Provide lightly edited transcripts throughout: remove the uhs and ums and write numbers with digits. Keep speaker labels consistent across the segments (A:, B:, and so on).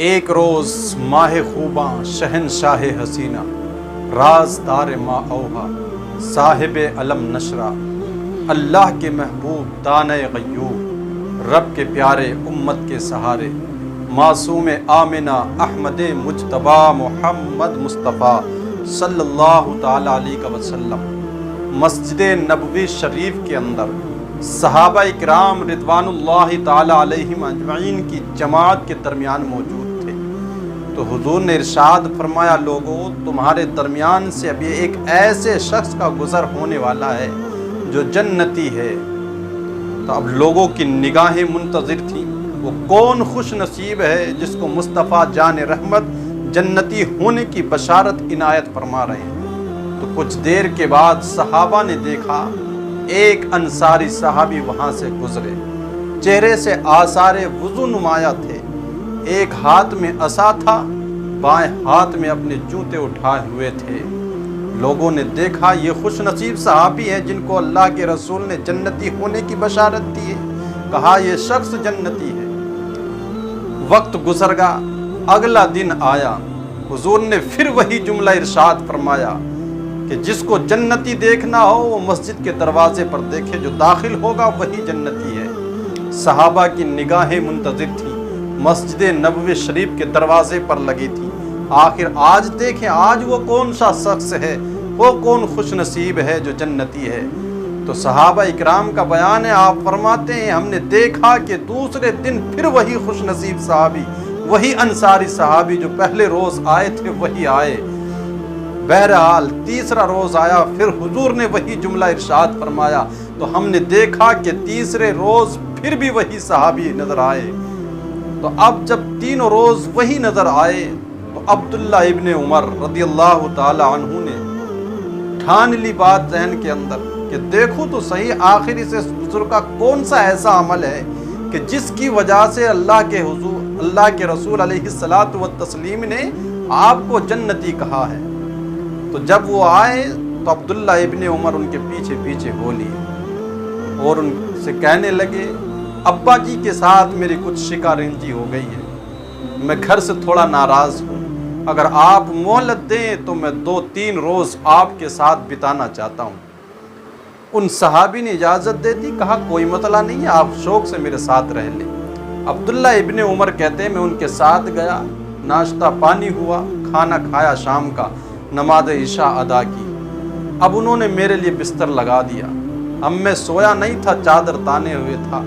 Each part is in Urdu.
A: ایک روز ماہ خوباں شہنشاہ حسینہ رازدار ما اوہا صاحب علم نشرہ اللہ کے محبوب دانہ غیوب رب کے پیارے امت کے سہارے معصوم آمنہ احمد مجتبی محمد مصطفیٰ صلی اللہ تعالی علیہ وسلم مسجد نبوی شریف کے اندر صحابہ اکرام رضوان اللہ تعالی علیہم اجمعین کی جماعت کے درمیان موجود تھے تو حضور نے ارشاد فرمایا، لوگوں تمہارے درمیان سے ابھی ایک ایسے شخص کا گزر ہونے والا ہے جو جنتی ہے۔ تو اب لوگوں کی نگاہیں منتظر تھیں، وہ کون خوش نصیب ہے جس کو مصطفیٰ جان رحمت جنتی ہونے کی بشارت عنایت فرما رہے ہیں۔ تو کچھ دیر کے بعد صحابہ نے دیکھا ایک انصاری صحابی وہاں سے گزرے، چہرے سے آثار وضو نمایاں تھے، ایک ہاتھ میں عصا تھا، بائیں ہاتھ میں اپنے جوتے اٹھائے ہوئے تھے۔ لوگوں نے دیکھا یہ خوش نصیب صحابی ہیں جن کو اللہ کے رسول نے جنتی ہونے کی بشارت دی ہے، کہا یہ شخص جنتی ہے۔ وقت گزر گا، اگلا دن آیا، حضور نے پھر وہی جملہ ارشاد فرمایا کہ جس کو جنتی دیکھنا ہو وہ مسجد کے دروازے پر دیکھے، جو داخل ہوگا وہی جنتی ہے۔ صحابہ کی نگاہیں منتظر تھیں، مسجد نبوی شریف کے دروازے پر لگی تھی، آخر آج دیکھیں آج وہ کون سا شخص ہے، وہ کون خوش نصیب ہے جو جنتی ہے۔ تو صحابہ اکرام کا بیان ہے، آپ فرماتے ہیں ہم نے دیکھا کہ دوسرے دن پھر وہی خوش نصیب صحابی، وہی انصاری صحابی جو پہلے روز آئے تھے وہی آئے۔ بہرحال تیسرا روز آیا، پھر حضور نے وہی جملہ ارشاد فرمایا، تو ہم نے دیکھا کہ تیسرے روز پھر بھی وہی صحابی نظر آئے۔ تو اب جب تینوں روز وہی نظر آئے تو عبداللہ ابن عمر رضی اللہ تعالی عنہ نے ٹھان لی بات ذہن کے اندر کہ دیکھو تو صحیح آخر اس بزرگ کا کون سا ایسا عمل ہے کہ جس کی وجہ سے اللہ کے رسول علیہ الصلاۃ والتسلیم نے آپ کو جنتی کہا ہے۔ تو جب وہ آئے تو عبداللہ ابن عمر ان کے پیچھے پیچھے ہو لیے اور ان سے کہنے لگے، ابا جی کے ساتھ میری کچھ شکارنجی ہو گئی ہے، میں گھر سے تھوڑا ناراض ہوں، اگر آپ مہلت دیں تو میں 2-3 روز آپ کے ساتھ بتانا چاہتا ہوں۔ ان صحابی نے اجازت دے دی، کہا کوئی مسئلہ نہیں ہے، آپ شوق سے میرے ساتھ رہ لیں۔ عبداللہ ابن عمر کہتے ہیں میں ان کے ساتھ گیا، ناشتہ پانی ہوا، کھانا کھایا، شام کا نماز عشاء ادا کی۔ اب انہوں نے میرے لیے بستر لگا دیا، اب میں سویا نہیں تھا، چادر تانے ہوئے تھا،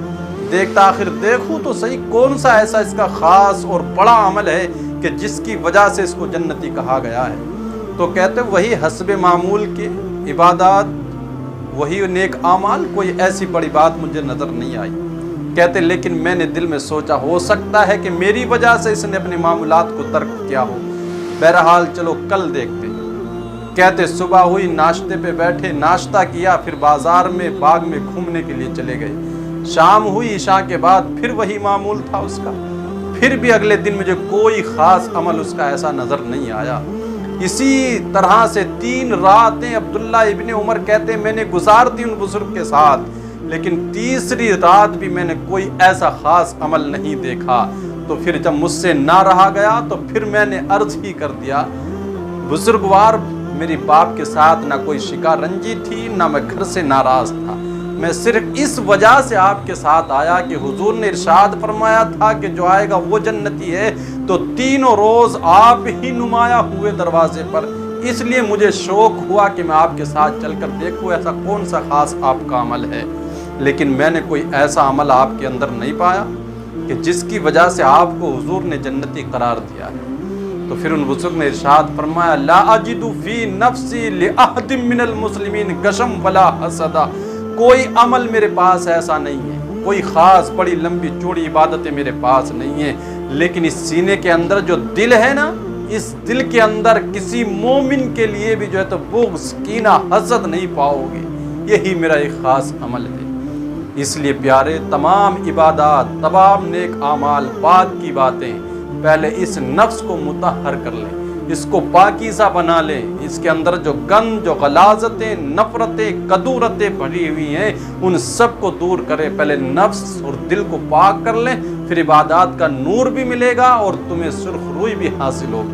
A: دیکھتا آخر دیکھوں تو صحیح کون سا ایسا اس کا خاص اور بڑا عمل ہے کہ جس کی وجہ سے اس کو جنتی کہا گیا ہے۔ تو کہتے وہی حسب معمول کے عبادات، وہی نیک اعمال، کوئی ایسی بڑی بات مجھے نظر نہیں آئی۔ کہتے لیکن میں نے دل میں سوچا ہو سکتا ہے کہ میری وجہ سے اس نے اپنے معمولات کو ترک کیا ہو، بہرحال چلو کل دیکھتے ہیں۔ کہتے صبح ہوئی، ناشتے پہ بیٹھے، ناشتہ کیا، پھر بازار میں باغ میں گھومنے کے لیے چلے گئے۔ شام ہوئی، عشاء کے بعد پھر وہی معمول تھا اس کا، پھر بھی اگلے دن مجھے کوئی خاص عمل اس کا ایسا نظر نہیں آیا۔ اسی طرح سے 3 راتیں عبداللہ ابن عمر کہتے میں نے گزار دی ان بزرگ کے ساتھ، لیکن تیسری رات بھی میں نے کوئی ایسا خاص عمل نہیں دیکھا۔ تو پھر جب مجھ سے نہ رہا گیا تو پھر میں نے عرض ہی کر دیا، بزرگوار میری باپ کے ساتھ نہ کوئی شکارنجی تھی، نہ میں گھر سے ناراض تھا، میں صرف اس وجہ سے آپ کے ساتھ آیا کہ حضور نے ارشاد فرمایا تھا کہ جو آئے گا وہ جنتی ہے، تو تینوں روز آپ ہی نمایاں ہوئے دروازے پر، اس لیے مجھے شوق ہوا کہ میں آپ کے ساتھ چل کر دیکھوں ایسا کون سا خاص آپ کا عمل ہے، لیکن میں نے کوئی ایسا عمل آپ کے اندر نہیں پایا کہ جس کی وجہ سے آپ کو حضور نے جنتی قرار دیا ہے۔ تو پھر ان بزرگ نے ارشاد فرمایا، لا اجد فی نفسی لأحد من المسلمین غشم ولا حسدا، کوئی عمل میرے پاس ایسا نہیں ہے، کوئی خاص بڑی لمبی چوڑی عبادتیں میرے پاس نہیں ہیں، لیکن اس سینے کے اندر جو دل ہے نا، اس دل کے اندر کسی مومن کے لیے بھی جو ہے تو بغض، کینہ، حسد نہیں پاؤ گے، یہی میرا ایک خاص عمل ہے۔ اس لیے پیارے تمام عبادات، تمام نیک اعمال، بعد کی باتیں، پہلے اس نفس کو مطہر کر لیں، اس کو پاکیزہ بنا لیں، اس کے اندر جو گند، جو غلاظتیں، نفرتیں، کدورتیں بھری ہوئی ہیں ان سب کو دور کرے۔ پہلے نفس اور دل کو پاک کر لیں، پھر عبادات کا نور بھی ملے گا اور تمہیں سرخ روئی بھی حاصل ہوگی۔